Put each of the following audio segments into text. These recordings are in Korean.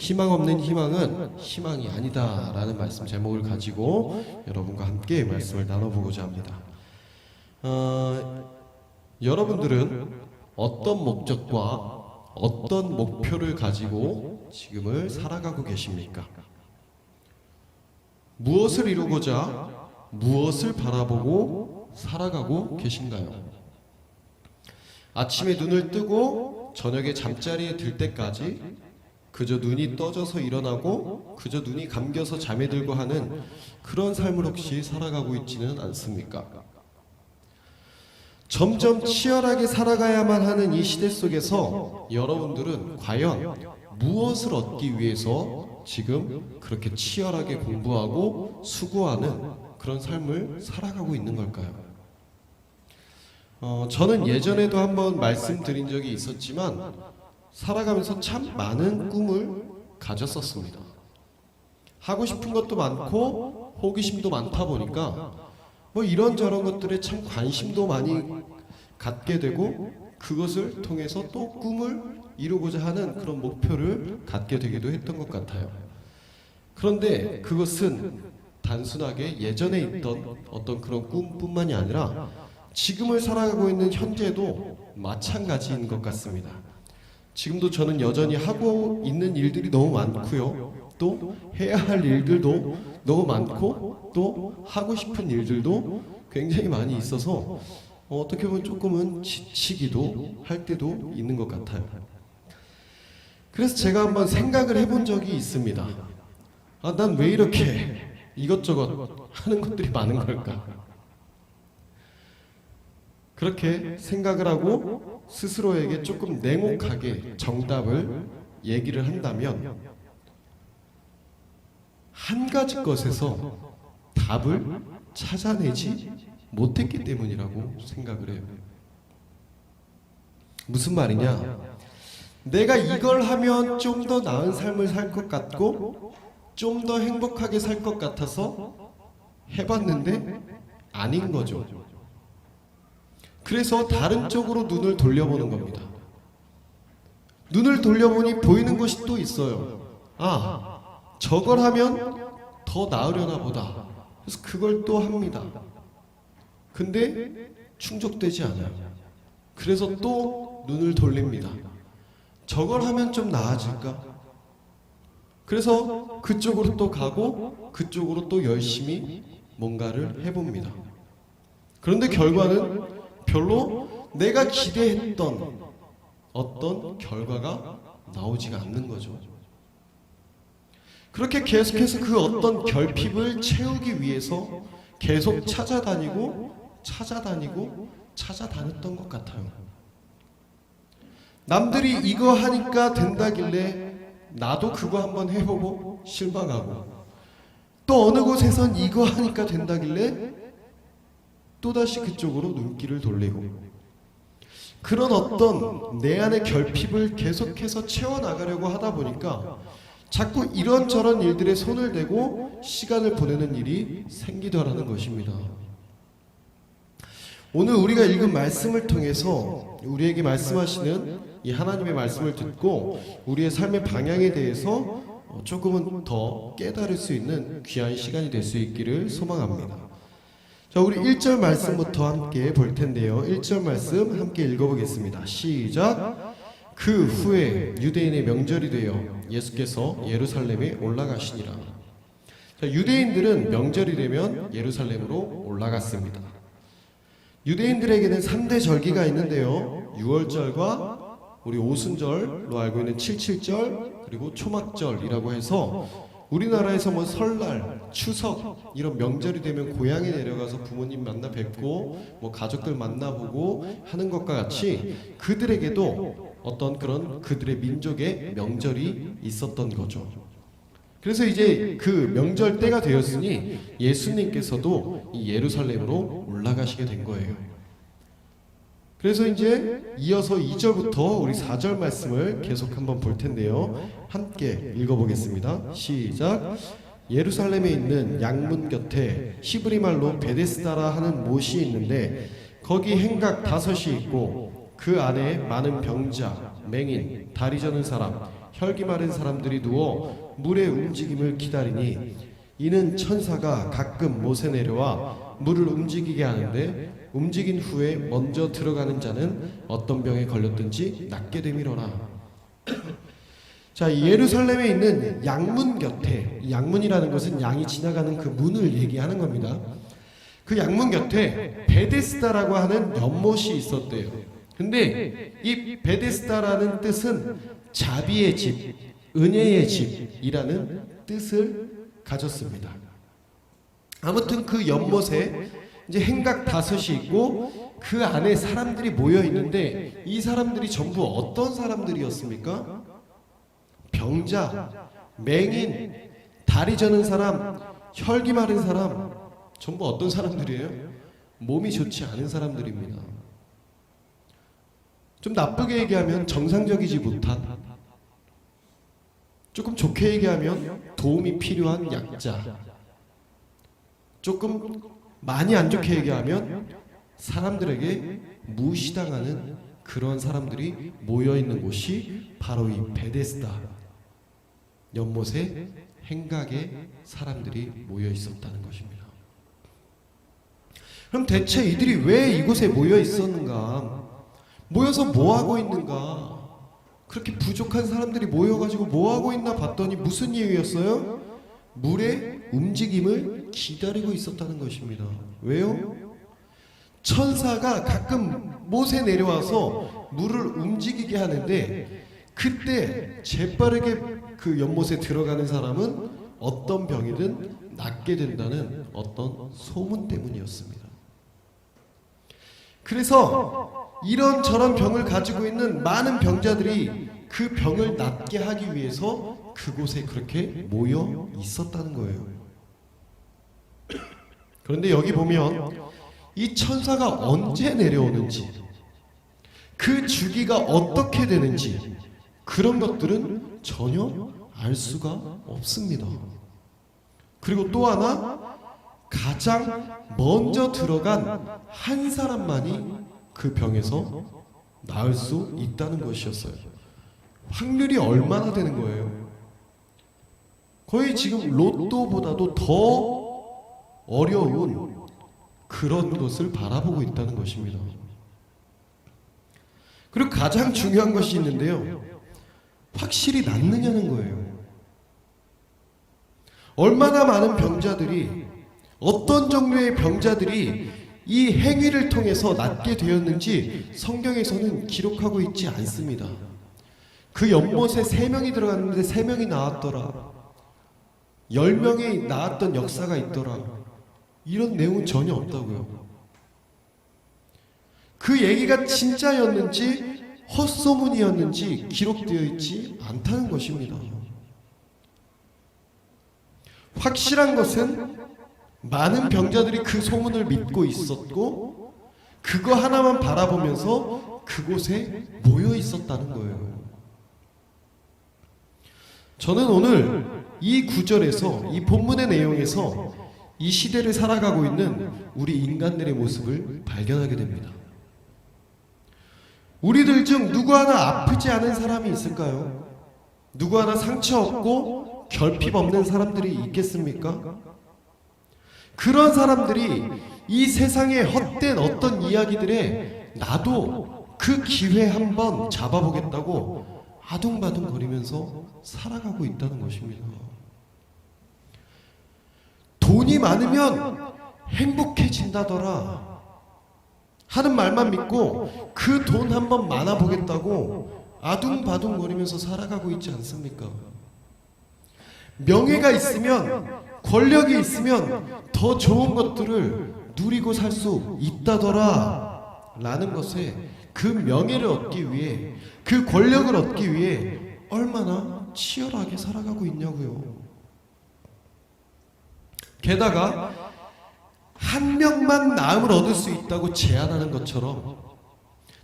희망 없는 희망은 희망이 아니다 라는 말씀 제목을 가지고 여러분과 함께 말씀을 나눠보고자 합니다. 여러분들은 어떤 목적과 어떤 목표를 가지고 지금을 살아가고 계십니까? 무엇을 이루고자 무엇을 바라보고 살아가고 계신가요? 아침에 눈을 뜨고 저녁에 잠자리에 들 때까지 그저 눈이 떠져서 일어나고 그저 눈이 감겨서 잠에 들고 하는 그런 삶을 혹시 살아가고 있지는 않습니까? 점점 치열하게 살아가야만 하는 이 시대 속에서 여러분들은 과연 무엇을 얻기 위해서 지금 그렇게 치열하게 공부하고 수고하는 그런 삶을 살아가고 있는 걸까요? 저는 예전에도 한번 말씀드린 적이 있었지만 살아가면서 참 많은 꿈을 가졌었습니다. 하고 싶은 것도 많고 호기심도 많다 보니까 뭐 이런저런 것들에 참 관심도 많이 갖게 되고 그것을 통해서 또 꿈을 이루고자 하는 그런 목표를 갖게 되기도 했던 것 같아요. 그런데 그것은 단순하게 예전에 있던 어떤 그런 꿈뿐만이 아니라 지금을 살아가고 있는 현재도 마찬가지인 것 같습니다. 지금도 저는 여전히 하고 있는 일들이 너무 많고요. 또 해야 할 일들도 너무 많고 또 하고 싶은 일들도 굉장히 많이 있어서 어떻게 보면 조금은 지치기도 할 때도 있는 것 같아요. 그래서 제가 한번 생각을 해본 적이 있습니다. 난 왜 이렇게 이것저것 하는 것들이 많은 걸까? 그렇게 생각을 하고 스스로에게 조금 냉혹하게 정답을 얘기를 한다면 한 가지 것에서 답을 찾아내지 못했기 때문이라고 생각을 해요. 무슨 말이냐? 내가 이걸 하면 좀 더 나은 삶을 살 것 같고 좀 더 행복하게 살 것 같아서 해봤는데 아닌 거죠. 그래서 다른 쪽으로 눈을 돌려보는 겁니다. 눈을 돌려보니 보이는 것이 또 있어요. 저걸 하면 더 나으려나 보다. 그래서 그걸 또 합니다. 근데 충족되지 않아요. 그래서 또 눈을 돌립니다. 저걸 하면 좀 나아질까? 그래서 그쪽으로 또 가고 그쪽으로 또 열심히 뭔가를 해봅니다. 그런데 결과는 별로 내가 기대했던 어떤 결과가 나오지가 않는 거죠. 그렇게 계속해서 그 어떤 결핍을 채우기 위해서 계속 찾아다녔던 것 같아요. 남들이 이거 하니까 된다길래 나도 그거 한번 해보고 실망하고 또 어느 곳에선 이거 하니까 된다길래 또다시 그쪽으로 눈길을 돌리고 그런 어떤 내 안의 결핍을 계속해서 채워나가려고 하다 보니까 자꾸 이런저런 일들에 손을 대고 시간을 보내는 일이 생기더라는 것입니다. 오늘 우리가 읽은 말씀을 통해서 우리에게 말씀하시는 이 하나님의 말씀을 듣고 우리의 삶의 방향에 대해서 조금은 더 깨달을 수 있는 귀한 시간이 될 수 있기를 소망합니다. 자, 우리 1절 말씀부터 함께 볼 텐데요. 1절 말씀 함께 읽어보겠습니다. 시작. 그 후에 유대인의 명절이 되어 예수께서 예루살렘에 올라가시니라. 자, 유대인들은 명절이 되면 예루살렘으로 올라갔습니다. 유대인들에게는 3대 절기가 있는데요. 6월절과 우리 오순절로 알고 있는 77절 그리고 초막절이라고 해서 우리나라에서 뭐 설날, 추석 이런 명절이 되면 고향에 내려가서 부모님 만나 뵙고 뭐 가족들 만나보고 하는 것과 같이 그들에게도 어떤 그런 그들의 민족의 명절이 있었던 거죠. 그래서 이제 그 명절 때가 되었으니 예수님께서도 이 예루살렘으로 올라가시게 된 거예요. 그래서 이제 이어서 2절부터 우리 4절 말씀을 계속 한번 볼 텐데요. 함께 읽어보겠습니다. 시작. 예루살렘에 있는 양문 곁에 히브리 말로 베데스다라 하는 못이 있는데 거기 행각 5이 있고 그 안에 많은 병자, 맹인, 다리 저는 사람, 혈기 마른 사람들이 누워 물의 움직임을 기다리니 이는 천사가 가끔 못에 내려와 물을 움직이게 하는데 움직인 후에 먼저 들어가는 자는 어떤 병에 걸렸든지 낫게 됨이로라. 자, 예루살렘에 있는 양문 곁에, 양문이라는 것은 양이 지나가는 그 문을 얘기하는 겁니다. 그 양문 곁에 베데스다라고 하는 연못이 있었대요. 근데 이 베데스다라는 뜻은 자비의 집, 은혜의 집이라는 뜻을 가졌습니다. 아무튼 그 연못에 이제 행각 5이 있고 그 안에 사람들이 모여 있는데 이 사람들이 전부 어떤 사람들이었습니까? 병자, 맹인, 다리 저는 사람, 혈기 마른 사람, 전부 어떤 사람들이에요? 몸이 좋지 않은 사람들입니다. 좀 나쁘게 얘기하면 정상적이지 못한, 조금 좋게 얘기하면 도움이 필요한 약자, 조금 많이 안 좋게 얘기하면 사람들에게 무시당하는 그런 사람들이 모여있는 곳이 바로 이 베데스다 연못에 행각에 사람들이 모여 있었다는 것입니다. 그럼 대체 이들이 왜 이곳에 모여 있었는가? 모여서 뭐 하고 있는가? 그렇게 부족한 사람들이 모여가지고 뭐 하고 있나 봤더니 무슨 이유였어요? 물의 움직임을 기다리고 있었다는 것입니다. 왜요? 천사가 가끔 못에 내려와서 물을 움직이게 하는데 그때 재빠르게 그 연못에 들어가는 사람은 어떤 병이든 낫게 된다는 어떤 소문 때문이었습니다. 그래서 이런저런 병을 가지고 있는 많은 병자들이 그 병을 낫게 하기 위해서 그곳에 그렇게 모여 있었다는 거예요. 그런데 여기 보면 이 천사가 언제 내려오는지, 그 주기가 어떻게 되는지 그런 것들은 전혀 알 수가 없습니다. 그리고 또 하나, 가장 먼저 들어간 한 사람만이 그 병에서 나을 수 있다는 것이었어요. 확률이 얼마나 되는 거예요? 거의 지금 로또보다도 더 어려운 그런 것을 바라보고 있다는 것입니다. 그리고 가장 중요한 것이 있는데요, 확실히 낫느냐는 거예요. 얼마나 많은 병자들이, 어떤 종류의 병자들이 이 행위를 통해서 낫게 되었는지 성경에서는 기록하고 있지 않습니다. 그 연못에 3명이 들어갔는데 3명이 나왔더라, 10명이 나았던 역사가 있더라, 이런 내용은 전혀 없다고요. 그 얘기가 진짜였는지 헛소문이었는지 기록되어 있지 않다는 것입니다. 확실한 것은 많은 병자들이 그 소문을 믿고 있었고 그거 하나만 바라보면서 그곳에 모여 있었다는 거예요. 저는 오늘 이 구절에서, 이 본문의 내용에서 이 시대를 살아가고 있는 우리 인간들의 모습을 발견하게 됩니다. 우리들 중 누구 하나 아프지 않은 사람이 있을까요? 누구 하나 상처 없고 결핍 없는 사람들이 있겠습니까? 그런 사람들이 이 세상의 헛된 어떤 이야기들에 나도 그 기회 한번 잡아보겠다고 아둥바둥 거리면서 살아가고 있다는 것입니다. 돈이 많으면 행복해진다더라 하는 말만 믿고 그 돈 한번 많아보겠다고 아둥바둥 거리면서 살아가고 있지 않습니까? 명예가 있으면, 권력이 있으면 더 좋은 것들을 누리고 살 수 있다더라 라는 것에, 그 명예를 얻기 위해, 그 권력을 얻기 위해 얼마나 치열하게 살아가고 있냐고요. 게다가 한 명만 나음을 얻을 수 있다고 제안하는 것처럼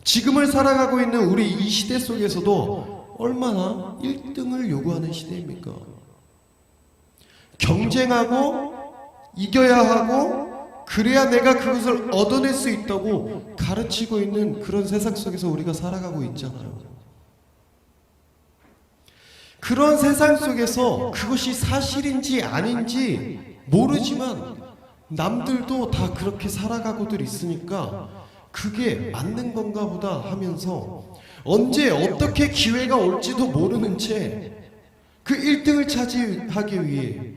지금을 살아가고 있는 우리 이 시대 속에서도 얼마나 1등을 요구하는 시대입니까? 경쟁하고 이겨야 하고 그래야 내가 그것을 얻어낼 수 있다고 가르치고 있는 그런 세상 속에서 우리가 살아가고 있잖아요. 그런 세상 속에서 그것이 사실인지 아닌지 모르지만 남들도 다 그렇게 살아가고들 있으니까 그게 맞는 건가 보다 하면서 언제 어떻게 기회가 올지도 모르는 채 그 1등을 차지하기 위해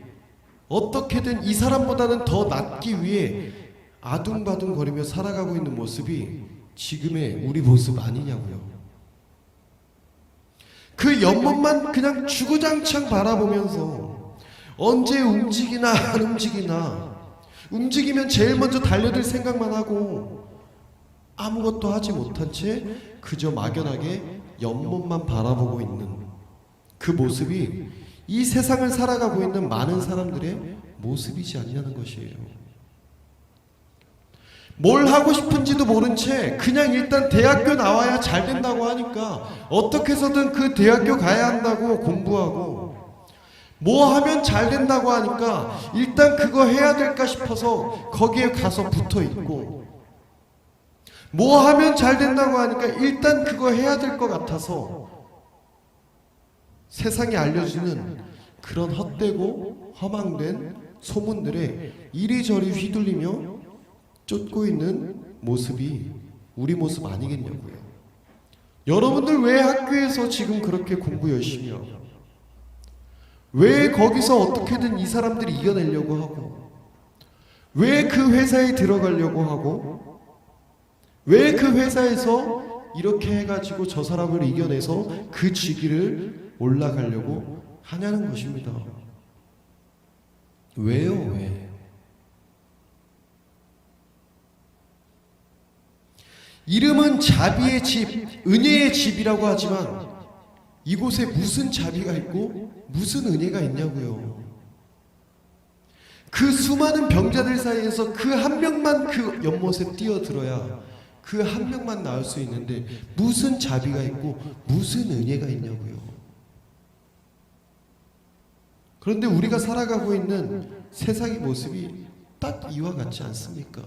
어떻게든 이 사람보다는 더 낫기 위해 아둥바둥거리며 살아가고 있는 모습이 지금의 우리 모습 아니냐고요. 그 옆모습만 그냥 주구장창 바라보면서 언제 움직이나 안 움직이나, 움직이면 제일 먼저 달려들 생각만 하고 아무것도 하지 못한 채 그저 막연하게 옆모습만 바라보고 있는 그 모습이 이 세상을 살아가고 있는 많은 사람들의 모습이지 않냐는 것이에요. 뭘 하고 싶은지도 모른 채 그냥 일단 대학교 나와야 잘 된다고 하니까 어떻게 해서든 그 대학교 가야 한다고 공부하고, 뭐 하면 잘 된다고 하니까 일단 그거 해야 될까 싶어서 거기에 가서 붙어 있고, 뭐 하면 잘 된다고 하니까 일단 그거 해야 될 것 같아서 세상이 알려주는 그런 헛되고 허망된 소문들에 이리저리 휘둘리며 쫓고 있는 모습이 우리 모습 아니겠냐고요. 여러분들 왜 학교에서 지금 그렇게 공부 열심히 하고, 왜 거기서 어떻게든 이 사람들이 이겨내려고 하고, 왜 그 회사에 들어가려고 하고, 왜 그 회사에서 이렇게 해가지고 저 사람을 이겨내서 그 직위를 올라가려고 하냐는 것입니다. 왜요? 왜? 이름은 자비의 집, 은혜의 집이라고 하지만 이곳에 무슨 자비가 있고 무슨 은혜가 있냐고요. 그 수많은 병자들 사이에서 그 한 명만 그 연못에 뛰어들어야 그 한 명만 나을 수 있는데 무슨 자비가 있고 무슨 은혜가 있냐고요. 그런데 우리가 살아가고 있는 세상의 모습이 딱 이와 같지 않습니까?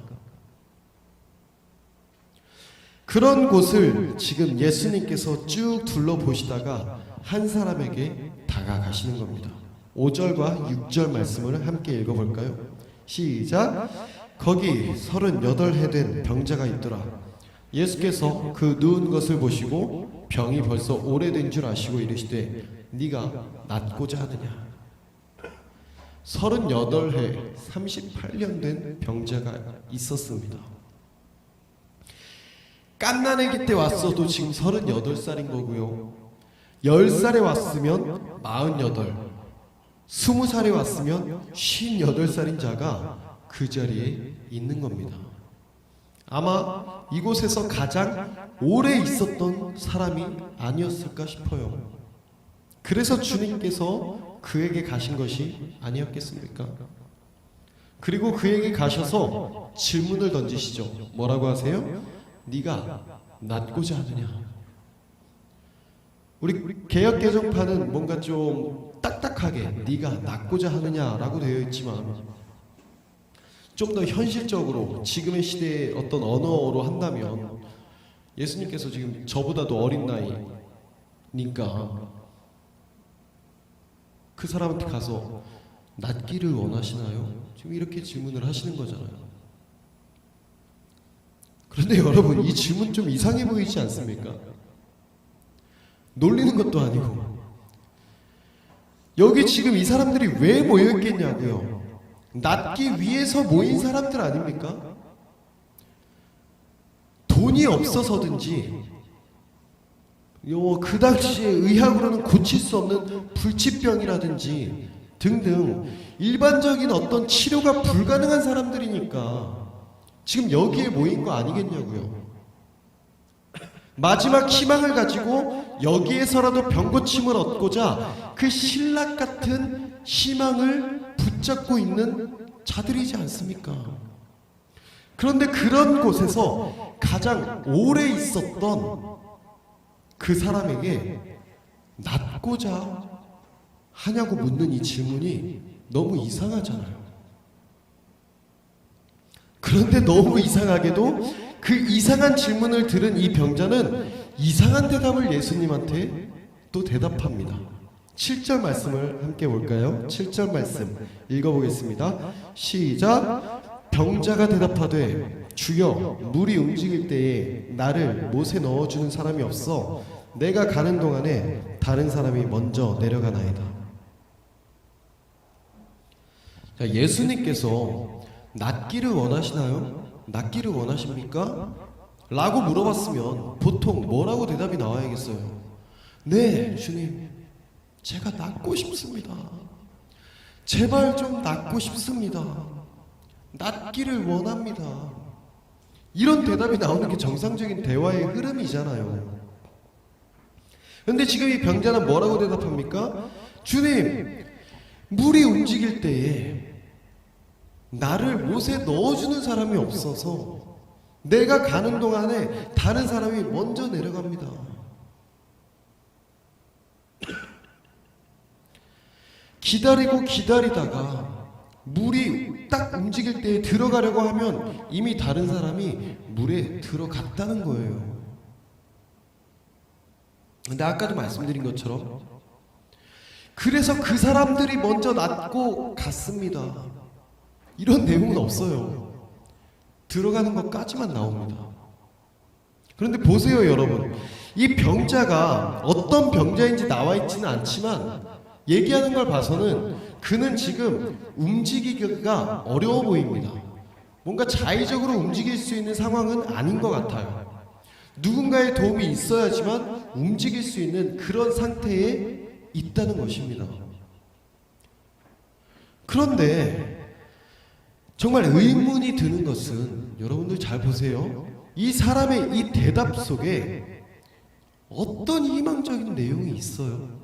그런 곳을 지금 예수님께서 쭉 둘러보시다가 한 사람에게 다가가시는 겁니다. 5절과 6절 말씀을 함께 읽어볼까요? 시작. 거기 38해 된 병자가 있더라. 예수께서 그 누운 것을 보시고 병이 벌써 오래된 줄 아시고 이르시되 네가 낫고자 하느냐. 38해 38년 된 병자가 있었습니다. 갓난아기 때 왔어도 지금 38살인 거고요. 10살에 왔으면 48, 20살에 왔으면 58살인 자가 그 자리에 있는 겁니다. 아마 이곳에서 가장 오래 있었던 사람이 아니었을까 싶어요. 그래서 주님께서 그에게 가신 것이 아니었겠습니까? 그리고 그에게 가셔서 질문을 던지시죠. 뭐라고 하세요? 네가 낫고자 하느냐. 우리 개역 개정판은 뭔가 좀 딱딱하게 네가 낫고자 하느냐라고 되어 있지만 좀 더 현실적으로 지금의 시대의 어떤 언어로 한다면 예수님께서 지금 저보다도 어린 나이니까 그 사람한테 가서 낫기를 원하시나요? 지금 이렇게 질문을 하시는 거잖아요. 그런데 여러분, 이 질문 좀 이상해 보이지 않습니까? 놀리는 것도 아니고. 여기 지금 이 사람들이 왜 모여있겠냐고요. 낫기 위해서 모인 사람들 아닙니까? 돈이 없어서든지 그 당시에 의학으로는 고칠 수 없는 불치병이라든지 등등 일반적인 어떤 치료가 불가능한 사람들이니까 지금 여기에 모인 거 아니겠냐고요. 마지막 희망을 가지고 여기에서라도 병고침을 얻고자 그 신락 같은 희망을 붙잡고 있는 자들이지 않습니까? 그런데 그런 곳에서 가장 오래 있었던 그 사람에게 낫고자 하냐고 묻는 이 질문이 너무 이상하잖아요. 그런데 너무 이상하게도 그 이상한 질문을 들은 이 병자는 이상한 대답을 예수님한테 또 대답합니다. 7절 말씀을 함께 볼까요? 7절 말씀 읽어보겠습니다. 시작. 병자가 대답하되 주여, 물이 움직일 때에 나를 못에 넣어주는 사람이 없어 내가 가는 동안에 다른 사람이 먼저 내려가나이다. 자, 예수님께서 낫기를 원하시나요? 낫기를 원하십니까? 라고 물어봤으면 보통 뭐라고 대답이 나와야겠어요? 네, 주님, 제가 낫고 싶습니다. 제발 좀 낫고 싶습니다. 낫기를 원합니다. 이런 대답이 나오는 게 정상적인 대화의 흐름이잖아요. 그런데 지금 이 병자는 뭐라고 대답합니까? 주님, 물이 움직일 때에 나를 못에 넣어주는 사람이 없어서 내가 가는 동안에 다른 사람이 먼저 내려갑니다. 기다리고 기다리다가 물이 딱 움직일 때에 들어가려고 하면 이미 다른 사람이 물에 들어갔다는 거예요. 근데 아까도 말씀드린 것처럼 그래서 그 사람들이 먼저 낫고 갔습니다. 이런 내용은 없어요. 들어가는 것까지만 나옵니다. 그런데 보세요, 여러분. 이 병자가 어떤 병자인지 나와 있지는 않지만 얘기하는 걸 봐서는 그는 지금 움직이기가 어려워 보입니다. 뭔가 자의적으로 움직일 수 있는 상황은 아닌 것 같아요. 누군가의 도움이 있어야지만 움직일 수 있는 그런 상태에 있다는 것입니다. 그런데 정말 의문이 드는 것은, 여러분들 잘 보세요. 이 사람의 이 대답 속에 어떤 희망적인 내용이 있어요?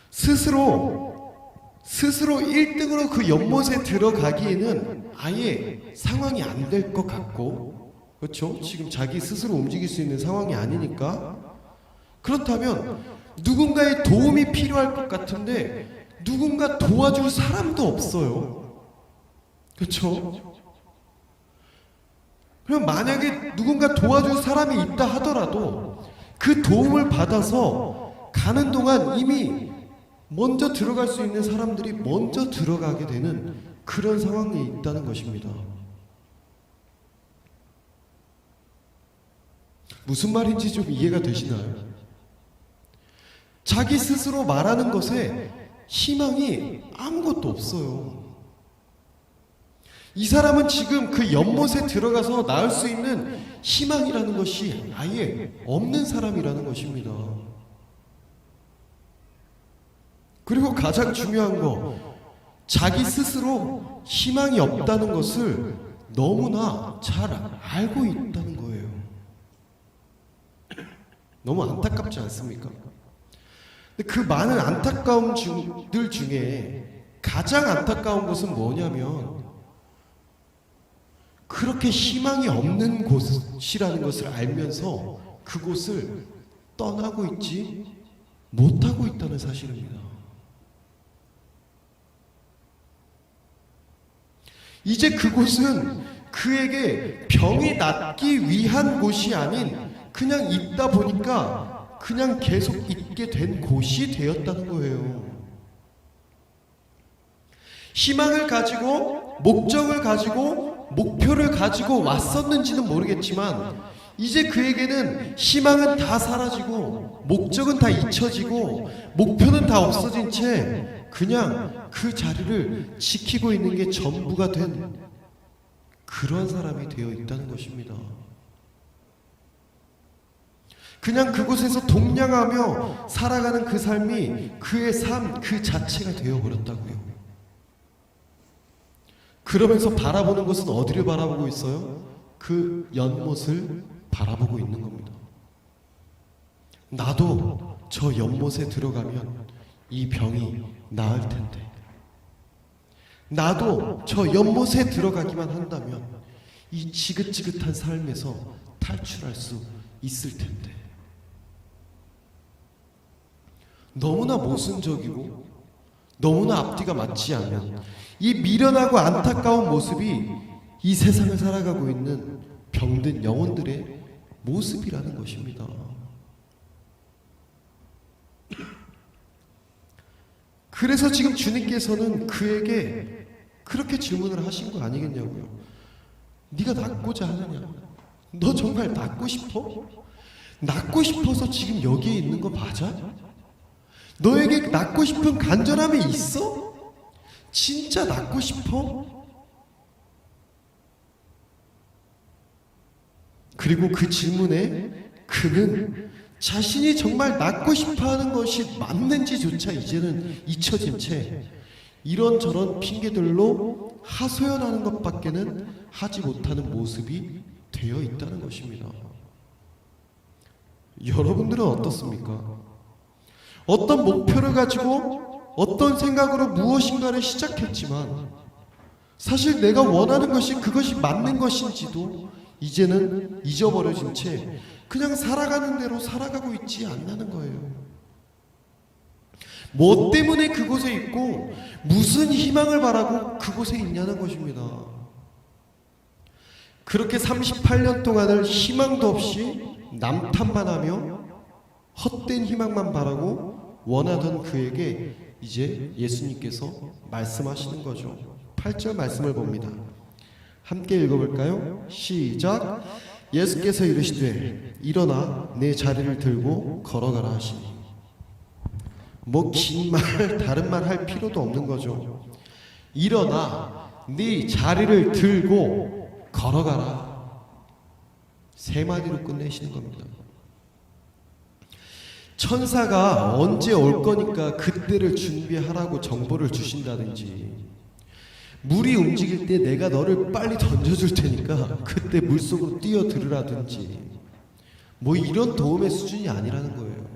스스로 1등으로 그 연못에 들어가기에는 아예 상황이 안 될 것 같고, 그렇죠? 지금 자기 스스로 움직일 수 있는 상황이 아니니까. 그렇다면 누군가의 도움이 필요할 것 같은데 누군가 도와줄 사람도 없어요. 그렇죠? 그럼 만약에 누군가 도와줄 사람이 있다 하더라도 그 도움을 받아서 가는 동안 이미 먼저 들어갈 수 있는 사람들이 먼저 들어가게 되는 그런 상황이 있다는 것입니다. 무슨 말인지 좀 이해가 되시나요? 자기 스스로 말하는 것에 희망이 아무것도 없어요. 이 사람은 지금 그 연못에 들어가서 나을 수 있는 희망이라는 것이 아예 없는 사람이라는 것입니다. 그리고 가장 중요한 거, 자기 스스로 희망이 없다는 것을 너무나 잘 알고 있다는 거예요. 너무 안타깝지 않습니까? 그 많은 안타까움들 중에 가장 안타까운 것은 뭐냐면, 그렇게 희망이 없는 곳이라는 것을 알면서 그곳을 떠나고 있지 못하고 있다는 사실입니다. 이제 그곳은 그에게 병이 낫기 위한 곳이 아닌 그냥 있다 보니까 그냥 계속 있게 된 곳이 되었다는 거예요. 희망을 가지고, 목적을 가지고, 목표를 가지고 왔었는지는 모르겠지만 이제 그에게는 희망은 다 사라지고 목적은 다 잊혀지고 목표는 다 없어진 채 그냥 그 자리를 지키고 있는 게 전부가 된 그런 사람이 되어 있다는 것입니다. 그냥 그곳에서 동냥하며 살아가는 그 삶이 그의 삶 그 자체가 되어버렸다고요. 그러면서 바라보는 것은 어디를 바라보고 있어요? 그 연못을 바라보고 있는 겁니다. 나도 저 연못에 들어가면 이 병이 나을 텐데, 나도 저 연못에 들어가기만 한다면 이 지긋지긋한 삶에서 탈출할 수 있을 텐데. 너무나 모순적이고 너무나 앞뒤가 맞지 않는 이 미련하고 안타까운 모습이 이 세상을 살아가고 있는 병든 영혼들의 모습이라는 것입니다. 그래서 지금 주님께서는 그에게 그렇게 질문을 하신 거 아니겠냐고요. 네가 낫고자 하느냐? 너 정말 낫고 싶어? 낫고 싶어서 지금 여기에 있는 거 맞아? 너에게 낫고 싶은 간절함이 있어? 진짜 낫고 싶어? 그리고 그 질문에 그는 자신이 정말 낫고 싶어하는 것이 맞는지조차 이제는 잊혀진 채 이런저런 핑계들로 하소연하는 것밖에는 하지 못하는 모습이 되어 있다는 것입니다. 여러분들은 어떻습니까? 어떤 목표를 가지고 어떤 생각으로 무엇인가를 시작했지만 사실 내가 원하는 것이 그것이 맞는 것인지도 이제는 잊어버려진 채 그냥 살아가는 대로 살아가고 있지 않나는 거예요. 뭐 때문에 그곳에 있고 무슨 희망을 바라고 그곳에 있냐는 것입니다. 그렇게 38년 동안을 희망도 없이 남탓만 하며 헛된 희망만 바라고 원하던 그에게 이제 예수님께서 말씀하시는 거죠. 8절 말씀을 봅니다. 함께 읽어볼까요? 시작. 예수께서 이르시되 일어나 내 자리를 들고 걸어가라 하시니. 뭐 긴 말 다른 말 할 필요도 없는 거죠. 일어나 네 자리를 들고 걸어가라. 세 마디로 끝내시는 겁니다. 천사가 언제 올 거니까 그때를 준비하라고 정보를 주신다든지, 물이 움직일 때 내가 너를 빨리 던져줄 테니까 그때 물속으로 뛰어들으라든지, 뭐 이런 도움의 수준이 아니라는 거예요.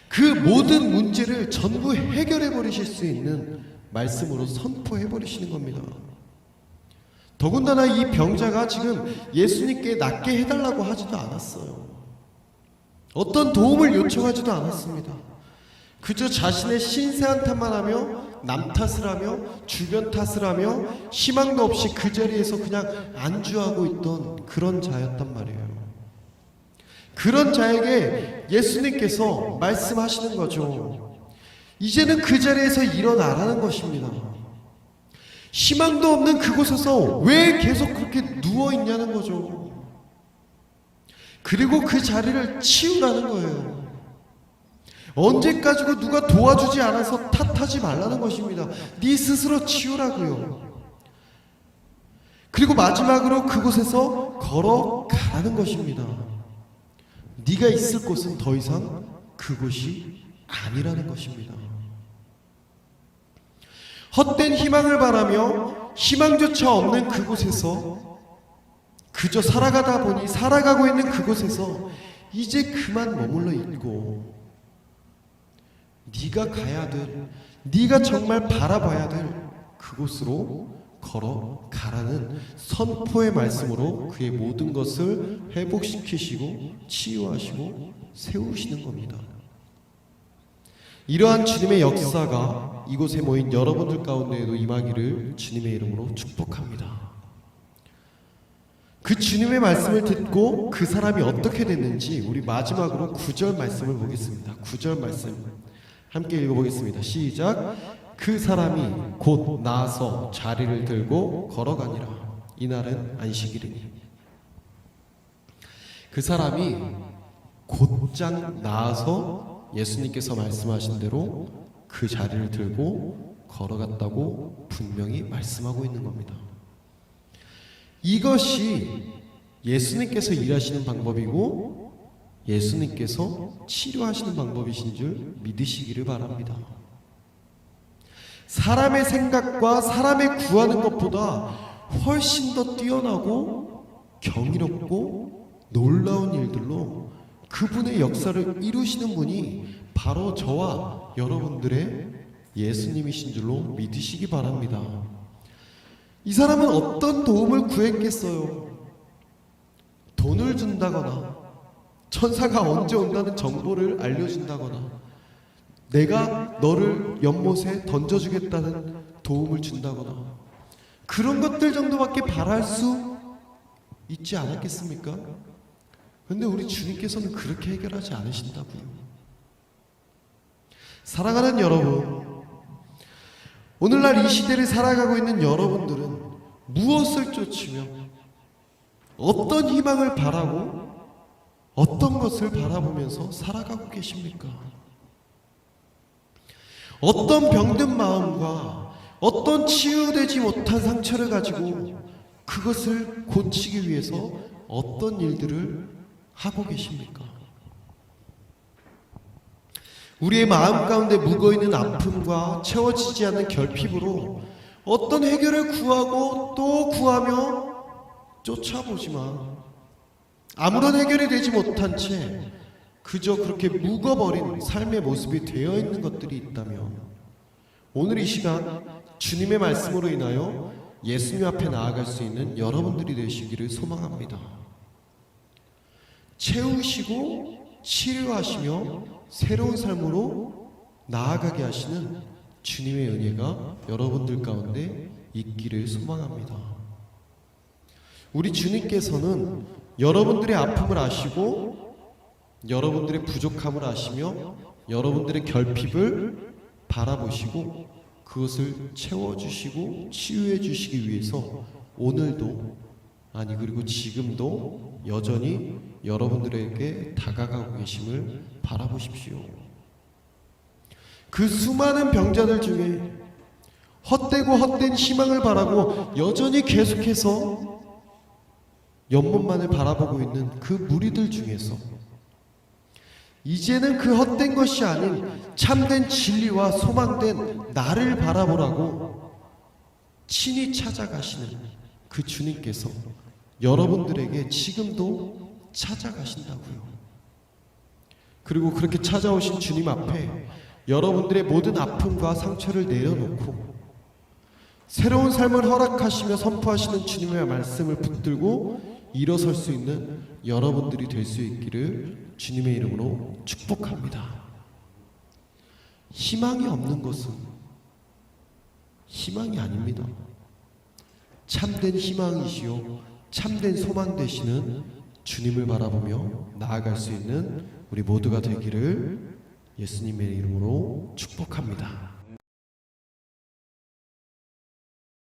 그 모든 문제를 전부 해결해 버리실 수 있는 말씀으로 선포해 버리시는 겁니다. 더군다나 이 병자가 지금 예수님께 낫게 해달라고 하지도 않았어요. 어떤 도움을 요청하지도 않았습니다. 그저 자신의 신세 한탄만 하며 남 탓을 하며 주변 탓을 하며 희망도 없이 그 자리에서 그냥 안주하고 있던 그런 자였단 말이에요. 그런 자에게 예수님께서 말씀하시는 거죠. 이제는 그 자리에서 일어나라는 것입니다. 희망도 없는 그곳에서 왜 계속 그렇게 누워있냐는 거죠. 그리고 그 자리를 치우라는 거예요. 언제까지고 누가 도와주지 않아서 탓하지 말라는 것입니다. 네 스스로 치우라고요. 그리고 마지막으로 그곳에서 걸어가라는 것입니다. 네가 있을 곳은 더 이상 그곳이 아니라는 것입니다. 헛된 희망을 바라며 희망조차 없는 그곳에서 그저 살아가다 보니 살아가고 있는 그곳에서 이제 그만 머물러 있고 네가 가야 될, 네가 정말 바라봐야 될 그곳으로 걸어가라는 선포의 말씀으로 그의 모든 것을 회복시키시고 치유하시고 세우시는 겁니다. 이러한 주님의 역사가 이곳에 모인 여러분들 가운데에도 임하기를 주님의 이름으로 축복합니다. 그 주님의 말씀을 듣고 그 사람이 어떻게 됐는지 우리 마지막으로 9절 말씀을 보겠습니다. 9절 말씀 함께 읽어보겠습니다. 시작. 그 사람이 곧 나아서 자리를 들고 걸어가니라. 이날은 안식일이니. 그 사람이 곧장 나아서 예수님께서 말씀하신 대로 그 자리를 들고 걸어갔다고 분명히 말씀하고 있는 겁니다. 이것이 예수님께서 일하시는 방법이고 예수님께서 치료하시는 방법이신 줄 믿으시기를 바랍니다. 사람의 생각과 사람의 구하는 것보다 훨씬 더 뛰어나고 경이롭고 놀라운 일들로 그분의 역사를 이루시는 분이 바로 저와 여러분들의 예수님이신 줄로 믿으시기 바랍니다. 이 사람은 어떤 도움을 구했겠어요? 돈을 준다거나 천사가 언제 온다는 정보를 알려준다거나 내가 너를 연못에 던져주겠다는 도움을 준다거나 그런 것들 정도밖에 바랄 수 있지 않았겠습니까? 그런데 우리 주님께서는 그렇게 해결하지 않으신다고요. 사랑하는 여러분, 오늘날 이 시대를 살아가고 있는 여러분들은 무엇을 쫓으며 어떤 희망을 바라고 어떤 것을 바라보면서 살아가고 계십니까? 어떤 병든 마음과 어떤 치유되지 못한 상처를 가지고 그것을 고치기 위해서 어떤 일들을 하고 계십니까? 우리의 마음 가운데 묵어있는 아픔과 채워지지 않는 결핍으로 어떤 해결을 구하고 또 구하며 쫓아보지만 아무런 해결이 되지 못한 채 그저 그렇게 묵어버린 삶의 모습이 되어 있는 것들이 있다면 오늘 이 시간 주님의 말씀으로 인하여 예수님 앞에 나아갈 수 있는 여러분들이 되시기를 소망합니다. 채우시고 치료하시며 새로운 삶으로 나아가게 하시는 주님의 은혜가 여러분들 가운데 있기를 소망합니다. 우리 주님께서는 여러분들의 아픔을 아시고 여러분들의 부족함을 아시며 여러분들의 결핍을 바라보시고 그것을 채워주시고 치유해주시기 위해서 오늘도 아니 그리고 지금도 여전히 여러분들에게 다가가고 계심을 바라보십시오. 그 수많은 병자들 중에 헛되고 헛된 희망을 바라고 여전히 계속해서 연못만을 바라보고 있는 그 무리들 중에서 이제는 그 헛된 것이 아닌 참된 진리와 소망된 나를 바라보라고 친히 찾아가시는 그 주님께서 여러분들에게 지금도 찾아가신다고요. 그리고 그렇게 찾아오신 주님 앞에 여러분들의 모든 아픔과 상처를 내려놓고 새로운 삶을 허락하시며 선포하시는 주님의 말씀을 붙들고 일어설 수 있는 여러분들이 될 수 있기를 주님의 이름으로 축복합니다. 희망이 없는 것은 희망이 아닙니다. 참된 희망이시요 참된 소망 되시는 주님을 바라보며 나아갈 수 있는 우리 모두가 되기를 예수님의 이름으로 축복합니다.